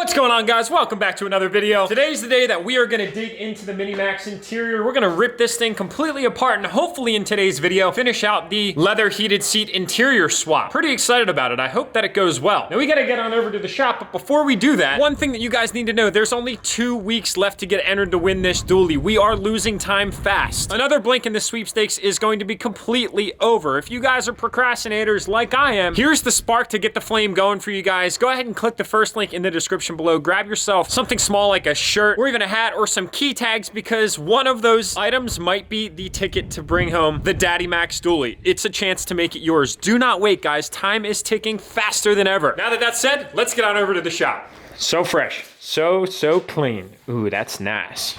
What's going on, guys? Welcome back to another video. Today's the day that we are going to dig into the Minimax interior. We're going to rip this thing completely apart and hopefully in today's video finish out the leather heated seat interior swap. Pretty excited about it. I hope that it goes well. Now we got to get on over to the shop, but before we do that, one thing that you guys need to know, there's only 2 weeks left to get entered to win this dually. We are losing time fast. Another blink in the sweepstakes is going to be completely over. If you guys are procrastinators like I am, here's the spark to get the flame going for you guys. Go ahead and click the first link in the description below. Grab yourself something small like a shirt or even a hat or some key tags, because one of those items might be the ticket to bring home the DURTYMAX dually. It's a chance to make it yours. Do not wait, guys. Time is ticking faster than ever. Now that that's said, let's get on over to the shop. So fresh, so clean. Ooh, that's nice.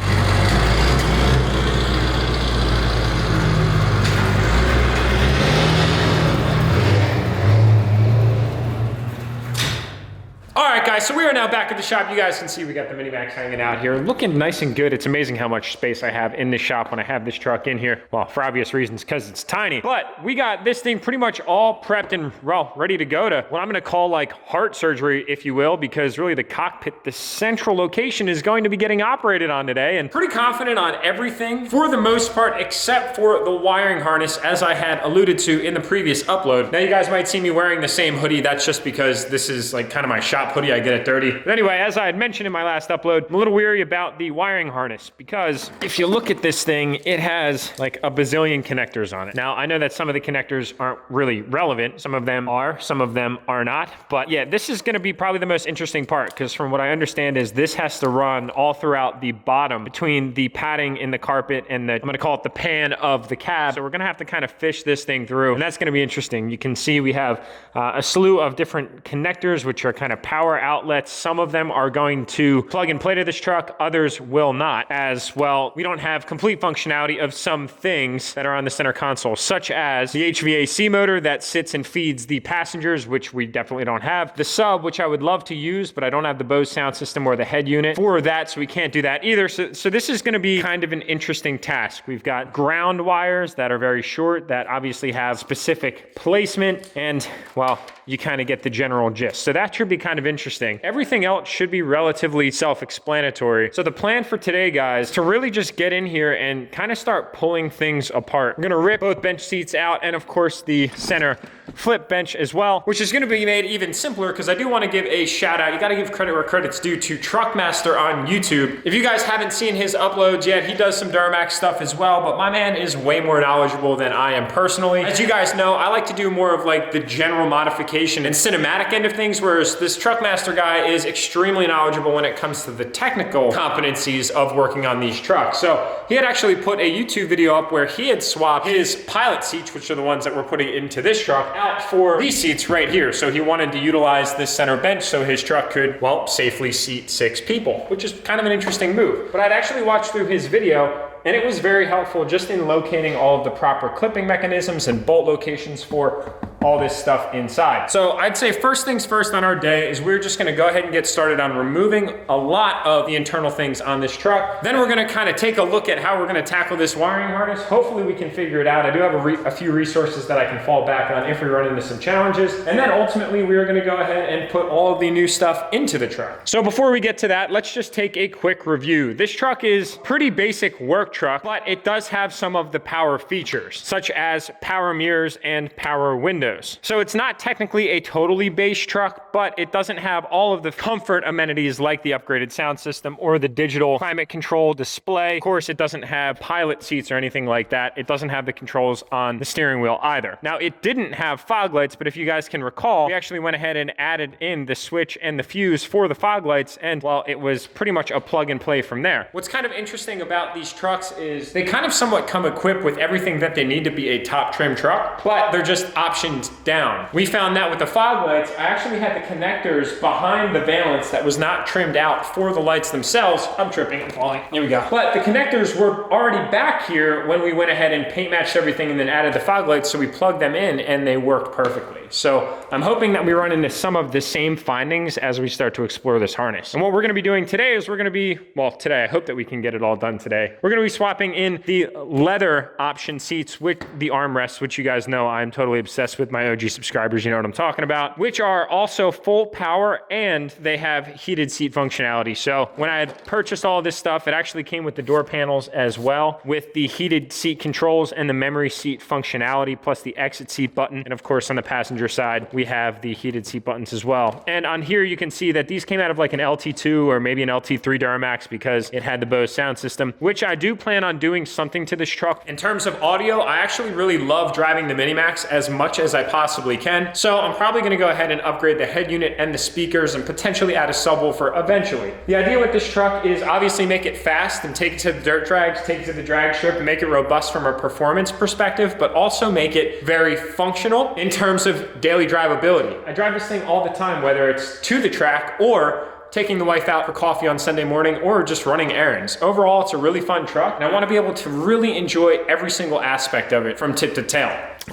Alright guys, so we are now back at the shop. You guys can see we got the Minimax hanging out here, looking nice and good. It's amazing how much space I have in the shop when I have this truck in here. Well, for obvious reasons, because it's tiny. But we got this thing pretty much all prepped and, well, ready to go to what I'm gonna call like heart surgery, if you will, because really the cockpit, the central location, is going to be getting operated on today, and pretty confident on everything for the most part, except for the wiring harness, as I had alluded to in the previous upload. Now you guys might see me wearing the same hoodie. That's just because this is like kind of my shop hoodie. I get it dirty. But anyway, as I had mentioned in my last upload, I'm a little weary about the wiring harness, because if you look at this thing, it has like a bazillion connectors on it. Now, I know that some of the connectors aren't really relevant. Some of them are, some of them are not. But yeah, this is gonna be probably the most interesting part, because from what I understand is this has to run all throughout the bottom between the padding in the carpet and the, I'm gonna call it the pan of the cab. So we're gonna have to kind of fish this thing through, and that's gonna be interesting. You can see we have a slew of different connectors, which are kind of power outlets. Some of them are going to plug and play to this truck, others will not, as well. We don't have complete functionality of some things that are on the center console, such as the HVAC motor that sits and feeds the passengers, which we definitely don't have. The sub, which I would love to use, but I don't have the Bose sound system or the head unit for that, so we can't do that either. So this is gonna be kind of an interesting task. We've got ground wires that are very short, that obviously have specific placement, and, well, you kind of get the general gist. So that should be kind of interesting. Everything else should be relatively self-explanatory. So the plan for today, guys, to really just get in here and kind of start pulling things apart. I'm gonna rip both bench seats out, and of course the center flip bench as well, which is gonna be made even simpler, because I do want to give a shout out. You gotta give credit where credit's due to Truckmaster on YouTube. If you guys haven't seen his uploads yet, he does some DURTYMAX stuff as well, but my man is way more knowledgeable than I am personally. As you guys know, I like to do more of like the general modification and cinematic end of things, whereas this Truckmaster guy is extremely knowledgeable when it comes to the technical competencies of working on these trucks. So he had actually put a YouTube video up where he had swapped his pilot seats, which are the ones that we're putting into this truck, out for these seats right here. So he wanted to utilize this center bench so his truck could, well, safely seat 6 people, which is kind of an interesting move. But I'd actually watched through his video, and it was very helpful just in locating all of the proper clipping mechanisms and bolt locations for all this stuff inside. So I'd say first things first on our day is we're just gonna go ahead and get started on removing a lot of the internal things on this truck. Then we're gonna kind of take a look at how we're gonna tackle this wiring harness. Hopefully we can figure it out. I do have a few resources that I can fall back on if we run into some challenges. And then ultimately we are gonna go ahead and put all of the new stuff into the truck. So before we get to that, let's just take a quick review. This truck is pretty basic work truck, but it does have some of the power features, such as power mirrors and power windows. So it's not technically a totally base truck, but it doesn't have all of the comfort amenities like the upgraded sound system or the digital climate control display. Of course, it doesn't have pilot seats or anything like that. It doesn't have the controls on the steering wheel either. Now, it didn't have fog lights, but if you guys can recall, we actually went ahead and added in the switch and the fuse for the fog lights, and well, it was pretty much a plug and play from there. What's kind of interesting about these trucks is they kind of somewhat come equipped with everything that they need to be a top trim truck, but they're just optioned down. We found that with the fog lights, I actually had the connectors behind the valance that was not trimmed out for the lights themselves. I'm tripping and falling. Here we go. But the connectors were already back here when we went ahead and paint matched everything and then added the fog lights, so we plugged them in and they worked perfectly. So I'm hoping that we run into some of the same findings as we start to explore this harness. And what we're gonna be doing today is today, I hope that we can get it all done today. We're gonna be swapping in the leather option seats with the armrests, which you guys know I'm totally obsessed with. My OG subscribers, you know what I'm talking about, which are also full power and they have heated seat functionality. So when I had purchased all this stuff, it actually came with the door panels as well, with the heated seat controls and the memory seat functionality, plus the exit seat button. And of course, on the passenger side, we have the heated seat buttons as well. And on here, you can see that these came out of like an LT2 or maybe an LT3 DURTYMAX because it had the Bose sound system, which I do plan on doing something to this truck. In terms of audio, I actually really love driving the Minimax as much as I possibly can. So I'm probably gonna go ahead and upgrade the head unit and the speakers and potentially add a subwoofer eventually. The idea with this truck is obviously make it fast and take it to the dirt drags, take it to the drag strip, and make it robust from a performance perspective, but also make it very functional in terms of daily drivability. I drive this thing all the time, whether it's to the track or taking the wife out for coffee on Sunday morning or just running errands. Overall, it's a really fun truck, and I wanna be able to really enjoy every single aspect of it from tip to tail.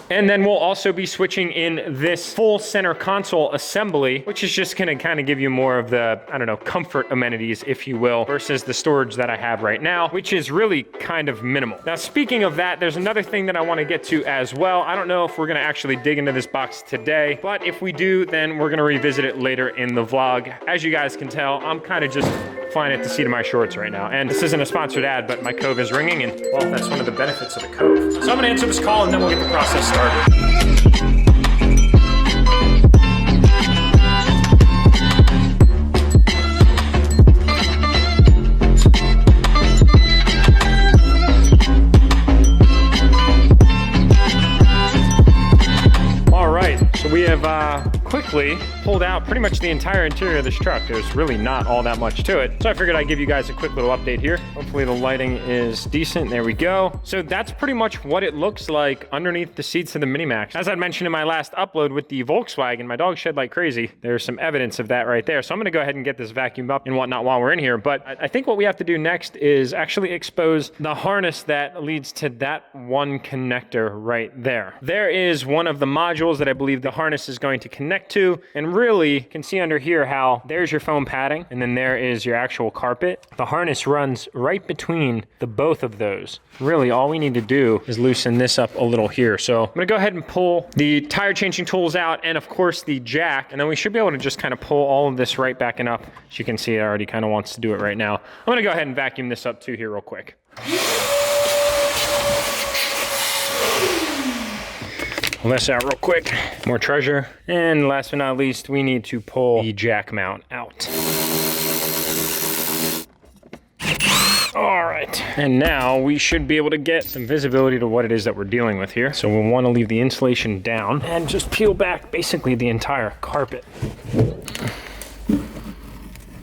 And then we'll also be switching in this full center console assembly, which is just gonna kind of give you more of the, I don't know, comfort amenities, if you will, versus the storage that I have right now, which is really kind of minimal. Now, speaking of that, there's another thing that I wanna get to as well. I don't know if we're gonna actually dig into this box today, but if we do, then we're gonna revisit it later in the vlog. As you guys can tell, I'm kind of just flying at the seat of my shorts right now. And this isn't a sponsored ad, but my Cove is ringing, and well, that's one of the benefits of the Cove. So I'm gonna answer this call and then we'll get the process started. We have quickly pulled out pretty much the entire interior of this truck. There's really not all that much to it. So I figured I'd give you guys a quick little update here. Hopefully the lighting is decent. There we go. So that's pretty much what it looks like underneath the seats of the Minimax. As I mentioned in my last upload with the Volkswagen, my dog shed like crazy. There's some evidence of that right there. So I'm gonna go ahead and get this vacuumed up and whatnot while we're in here. But I think what we have to do next is actually expose the harness that leads to that one connector right there. There is one of the modules that I believe the harness is going to connect to, and really you can see under here how there's your foam padding and then there is your actual carpet. The harness runs right between the both of those. Really all we need to do is loosen this up a little here. So I'm gonna go ahead and pull the tire changing tools out and of course the jack, and then we should be able to just kind of pull all of this right back and up. As you can see, it already kind of wants to do it right now. I'm gonna go ahead and vacuum this up too here real quick. Pull this out real quick, more treasure. And last but not least, we need to pull the jack mount out. All right, and now we should be able to get some visibility to what it is that we're dealing with here. So we'll want to leave the insulation down and just peel back basically the entire carpet.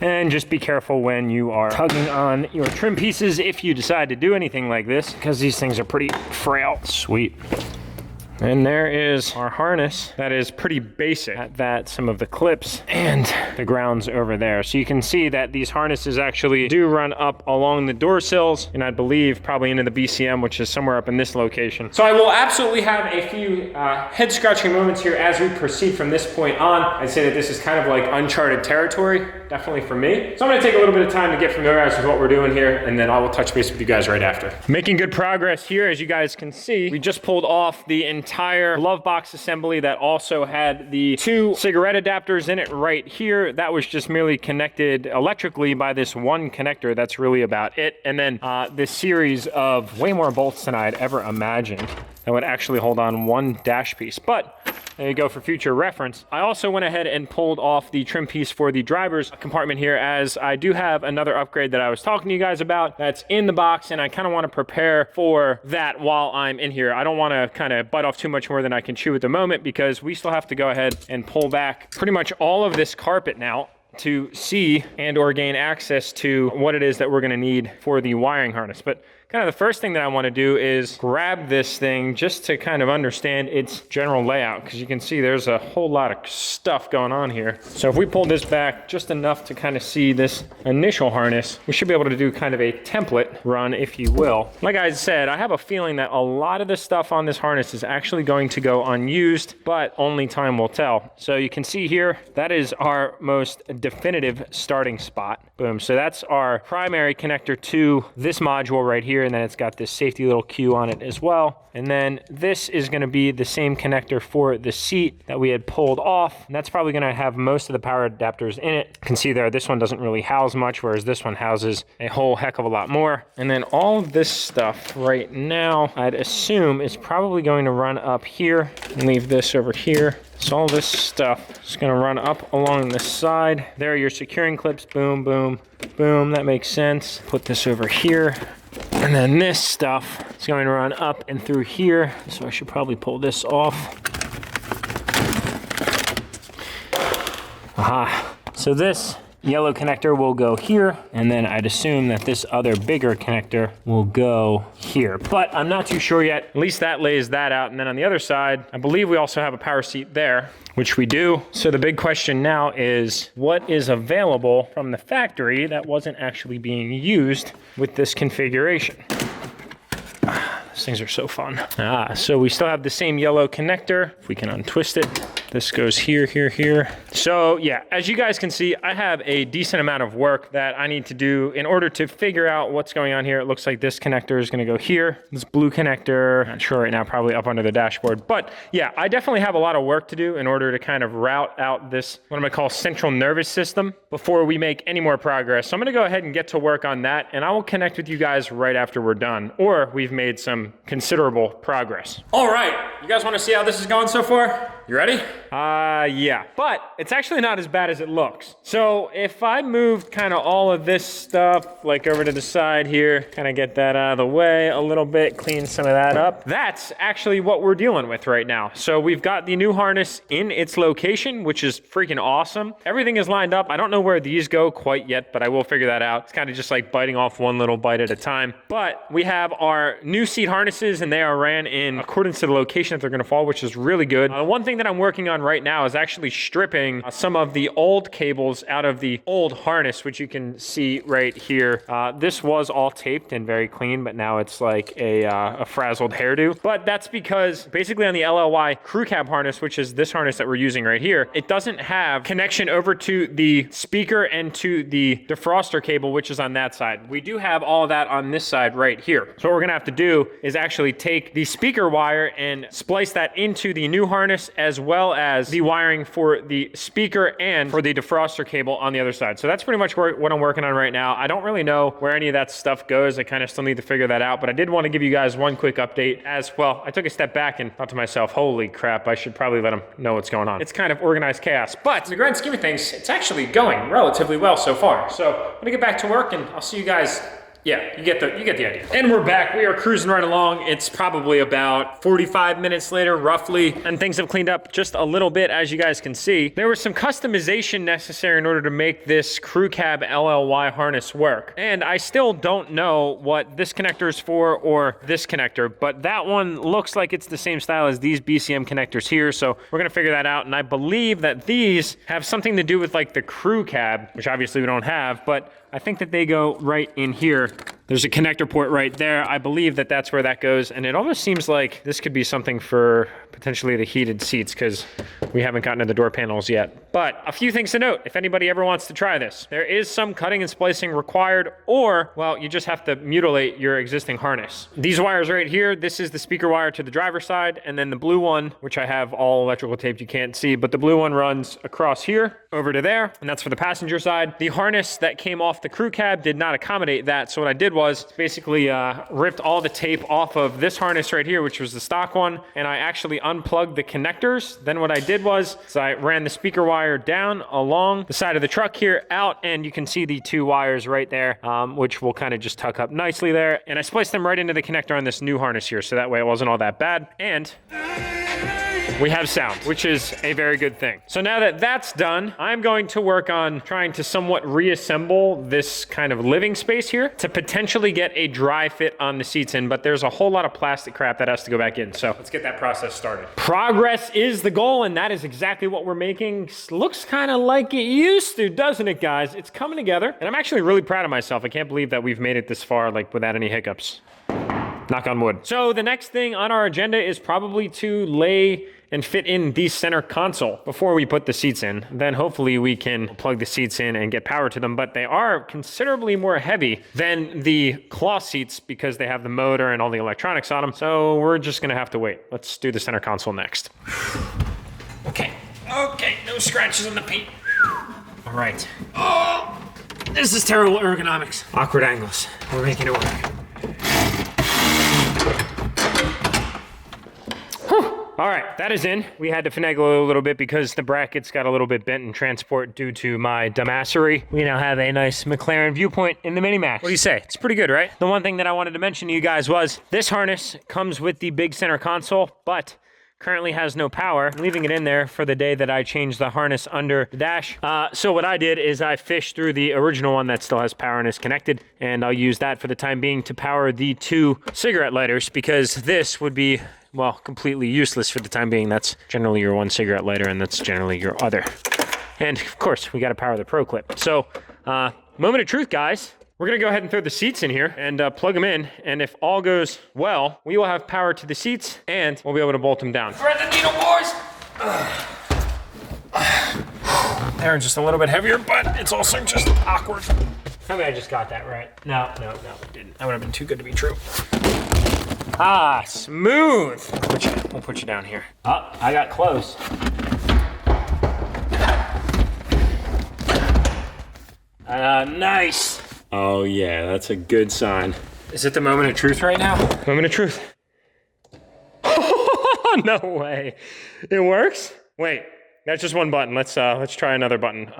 And just be careful when you are tugging on your trim pieces if you decide to do anything like this, because these things are pretty frail. Sweet. And there is our harness that is pretty basic. At that, some of the clips and the grounds over there. So you can see that these harnesses actually do run up along the door sills, and I believe probably into the BCM, which is somewhere up in this location. So I will absolutely have a few head scratching moments here as we proceed from this point on. I'd say that this is kind of like uncharted territory, definitely for me. So I'm gonna take a little bit of time to get familiarized with what we're doing here, and then I will touch base with you guys right after. Making good progress here, as you guys can see. We just pulled off the entire glove box assembly that also had the 2 cigarette adapters in it right here. That was just merely connected electrically by this one connector. That's really about it. And then this series of way more bolts than I had ever imagined that would actually hold on one dash piece. But there you go for future reference. I also went ahead and pulled off the trim piece for the driver's compartment here, as I do have another upgrade that I was talking to you guys about that's in the box, and I kind of want to prepare for that while I'm in here. I don't want to kind of bite off too much more than I can chew at the moment, because we still have to go ahead and pull back pretty much all of this carpet now to see and or gain access to what it is that we're going to need for the wiring harness. But kind of the first thing that I want to do is grab this thing just to kind of understand its general layout, because you can see there's a whole lot of stuff going on here. So if we pull this back just enough to kind of see this initial harness, we should be able to do kind of a template run, if you will. Like I said, I have a feeling that a lot of the stuff on this harness is actually going to go unused, but only time will tell. So you can see here, that is our most definitive starting spot. Boom. So that's our primary connector to this module right here, and then it's got this safety little Q on it as well. And then this is going to be the same connector for the seat that we had pulled off, and that's probably going to have most of the power adapters in it. You can see there, this one doesn't really house much, whereas this one houses a whole heck of a lot more. And then all of this stuff right now, I'd assume is probably going to run up here and leave this over here. So all this stuff is going to run up along the side. There are your securing clips. Boom, boom, boom. That makes sense. Put this over here. And then this stuff is going to run up and through here. So I should probably pull this off. Aha. So this yellow connector will go here, and then I'd assume that this other bigger connector will go here, but I'm not too sure yet. At least that lays that out. And then on the other side, I believe we also have a power seat there, which we do. So the big question now is, what is available from the factory that wasn't actually being used with this configuration? These things are so fun. So we still have the same yellow connector. If we can untwist it, this goes here, here, here. So yeah, as you guys can see, I have a decent amount of work that I need to do in order to figure out what's going on here. It looks like this connector is gonna go here. This blue connector, not sure right now, probably up under the dashboard. But yeah, I definitely have a lot of work to do in order to kind of route out this, what I'm gonna call central nervous system, before we make any more progress. So I'm gonna go ahead and get to work on that, and I will connect with you guys right after we're done, or we've made some considerable progress. All right, you guys wanna see how this is going so far? You ready? Yeah, but it's actually not as bad as it looks. So if I moved kind of all of this stuff like over to the side here, kind of get that out of the way a little bit, clean some of that up. That's actually what we're dealing with right now. So we've got the new harness in its location, which is freaking awesome. Everything is lined up. I don't know where these go quite yet, but I will figure that out. It's kind of just like biting off one little bite at a time. But we have our new seat harnesses, and they are ran in accordance to the location that they're going to fall, which is really good. One thing that I'm working on right now is actually stripping some of the old cables out of the old harness, which you can see right here. This was all taped and very clean, but now it's like a frazzled hairdo. But that's because basically on the LLY crew cab harness, which is this harness that we're using right here, it doesn't have connection over to the speaker and to the defroster cable, which is on that side. We do have all of that on this side right here. So what we're gonna have to do is actually take the speaker wire and splice that into the new harness, as well as the wiring for the speaker and for the defroster cable on the other side. So that's pretty much what I'm working on right now. I don't really know where any of that stuff goes. I kind of still need to figure that out, but I did want to give you guys one quick update as well. I took a step back and thought to myself, holy crap, I should probably let them know what's going on. It's kind of organized chaos, but in the grand scheme of things, it's actually going relatively well so far. So I'm gonna get back to work, and I'll see you guys. Yeah, you get the idea. And we're back. We are cruising right along. It's probably about 45 minutes later, roughly, and things have cleaned up just a little bit, as you guys can see. There was some customization necessary in order to make this crew cab LLY harness work. And I still don't know what this connector is for or this connector, but that one looks like it's the same style as these BCM connectors here. So we're gonna figure that out. And I believe that these have something to do with like the crew cab, which obviously we don't have, but I think that they go right in here. There's a connector port right there. I believe that that's where that goes. And it almost seems like this could be something for potentially the heated seats, because we haven't gotten to the door panels yet. But a few things to note, if anybody ever wants to try this, there is some cutting and splicing required, or, well, you just have to mutilate your existing harness. These wires right here, this is the speaker wire to the driver's side, and then the blue one, which I have all electrical taped, you can't see, but the blue one runs across here, over to there, and that's for the passenger side. The harness that came off the crew cab did not accommodate that, so what I did was basically ripped all the tape off of this harness right here, which was the stock one, and I actually unplugged the connectors. Then what I did was I ran the speaker wire down along the side of the truck here out, and you can see the two wires right there, which will kind of just tuck up nicely there, and I spliced them right into the connector on this new harness here, so that way it wasn't all that bad. And we have sound, which is a very good thing. So now that that's done, I'm going to work on trying to somewhat reassemble this kind of living space here to potentially get a dry fit on the seats in, but there's a whole lot of plastic crap that has to go back in. So let's get that process started. Progress is the goal, and that is exactly what we're making. Looks kind of like it used to, doesn't it, guys? It's coming together, and I'm actually really proud of myself. I can't believe that we've made it this far, like, without any hiccups. Knock on wood. So the next thing on our agenda is probably to lay and fit in the center console before we put the seats in. Then hopefully we can plug the seats in and get power to them, but they are considerably more heavy than the cloth seats because they have the motor and all the electronics on them. So we're just gonna have to wait. Let's do the center console next. Okay, no scratches on the paint. All right. Oh, this is terrible ergonomics. Awkward angles. We're making it work. All right, that is in. We had to finagle a little bit because the brackets got a little bit bent in transport due to my dumbassery. We now have a nice McLaren viewpoint in the Minimax. What do you say? It's pretty good, right? The one thing that I wanted to mention to you guys was this harness comes with the big center console, but currently has no power. I'm leaving it in there for the day that I change the harness under the dash. So what I did is I fished through the original one that still has power and is connected, and I'll use that for the time being to power the 2 cigarette lighters because this would be, well, completely useless for the time being. That's generally your 1 cigarette lighter, and that's generally your other. And of course, we got to power the Pro Clip. So, moment of truth, guys. We're gonna go ahead and throw the seats in here and plug them in. And if all goes well, we will have power to the seats and we'll be able to bolt them down. Thread the needle, boys. They're just a little bit heavier, but it's also just awkward. Tell me I just got that right. No, it didn't. That would have been too good to be true. Ah, smooth. We'll put you down here. Oh, I got close. Nice. Oh yeah, that's a good sign. Is it the moment of truth right now? Moment of truth. No way. It works? Wait, that's just one button. Let's try another button.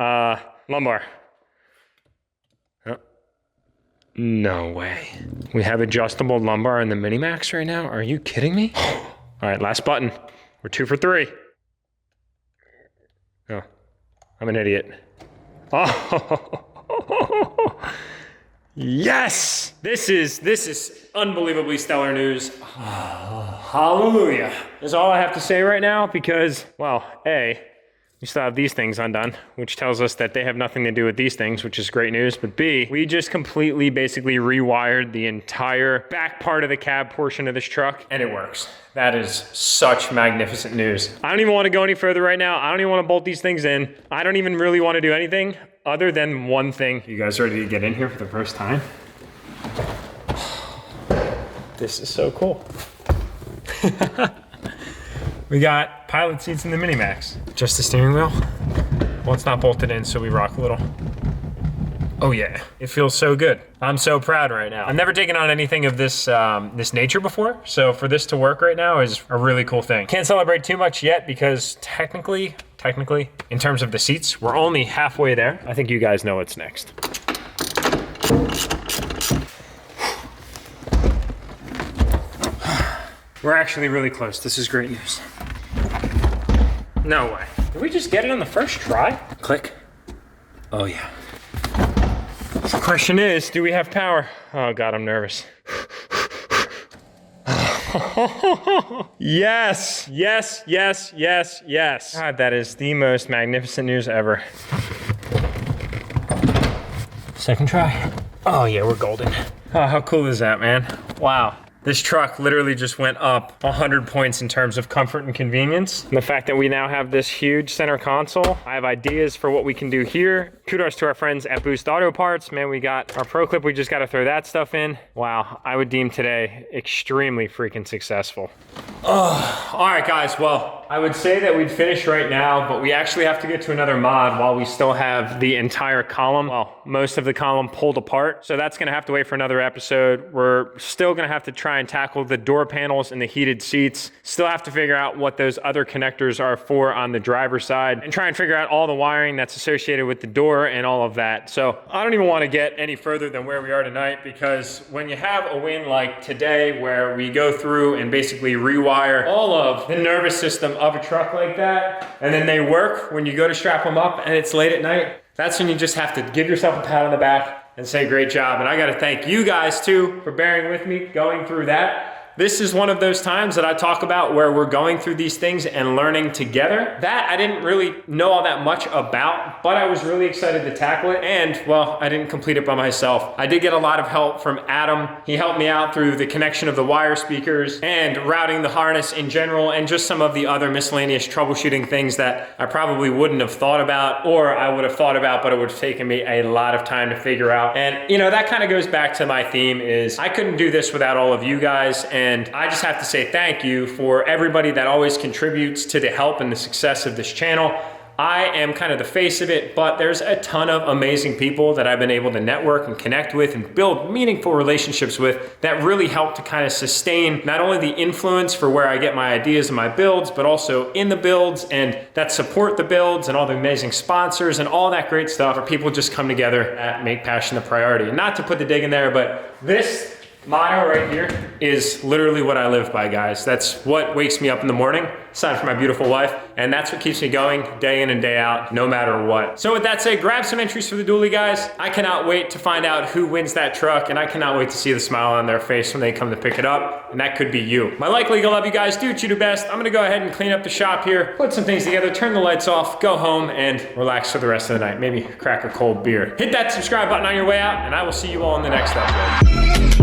Lumbar. No way. We have adjustable lumbar in the Minimax right now? Are you kidding me? All right, last button. We're 2 for 3. Oh, I'm an idiot. Oh, yes! This is unbelievably stellar news. Hallelujah. That's all I have to say right now because, well, A, we still have these things undone, which tells us that they have nothing to do with these things, which is great news. But B, we just completely basically rewired the entire back part of the cab portion of this truck, and it works. That is such magnificent news. I don't even want to go any further right now. I don't even want to bolt these things in. I don't even really want to do anything other than one thing. You guys ready to get in here for the first time? This is so cool. We got pilot seats in the Minimax. Just the steering wheel. Well, it's not bolted in, so we rock a little. Oh yeah, it feels so good. I'm so proud right now. I've never taken on anything of this this nature before, so for this to work right now is a really cool thing. Can't celebrate too much yet because technically, in terms of the seats, we're only halfway there. I think you guys know what's next. We're actually really close. This is great news. No way. Did we just get it on the first try? Click. Oh yeah. The question is, do we have power? Oh God, I'm nervous. Yes. God, that is the most magnificent news ever. Second try. Oh yeah, we're golden. Oh, how cool is that, man? Wow. This truck literally just went up 100 points in terms of comfort and convenience. And the fact that we now have this huge center console, I have ideas for what we can do here. Kudos to our friends at Boost Auto Parts. Man, we got our Pro Clip, we just got to throw that stuff in. Wow, I would deem today extremely freaking successful. Oh, all right guys, well, I would say that we'd finish right now, but we actually have to get to another mod while we still have the entire column, well, most of the column pulled apart. So that's gonna have to wait for another episode. We're still gonna have to try and tackle the door panels and the heated seats. Still have to figure out what those other connectors are for on the driver's side and try and figure out all the wiring that's associated with the door and all of that. So I don't even wanna get any further than where we are tonight, because when you have a win like today where we go through and basically rewire all of the nervous system of a truck like that, and then they work when you go to strap them up and it's late at night, that's when you just have to give yourself a pat on the back and say great job. And I gotta thank you guys too for bearing with me going through that. This is one of those times that I talk about where we're going through these things and learning together. That I didn't really know all that much about, but I was really excited to tackle it. And well, I didn't complete it by myself. I did get a lot of help from Adam. He helped me out through the connection of the wire speakers and routing the harness in general, and just some of the other miscellaneous troubleshooting things that I probably wouldn't have thought about, or I would have thought about, but it would have taken me a lot of time to figure out. And you know, that kind of goes back to my theme is I couldn't do this without all of you guys. And I just have to say thank you for everybody that always contributes to the help and the success of this channel. I am kind of the face of it, but there's a ton of amazing people that I've been able to network and connect with and build meaningful relationships with that really help to kind of sustain not only the influence for where I get my ideas and my builds, but also in the builds, and that support the builds, and all the amazing sponsors and all that great stuff, where people just come together at make passion the priority. And not to put the dig in there, but this motto right here is literally what I live by, guys. That's what wakes me up in the morning, aside from my beautiful wife, and that's what keeps me going day in and day out, no matter what. So with that said, grab some entries for the dually, guys. I cannot wait to find out who wins that truck, and I cannot wait to see the smile on their face when they come to pick it up, and that could be you. My like league, I love you guys. Do what you do best. I'm gonna go ahead and clean up the shop here, put some things together, turn the lights off, go home, and relax for the rest of the night. Maybe crack a cold beer. Hit that subscribe button on your way out, and I will see you all in the next episode.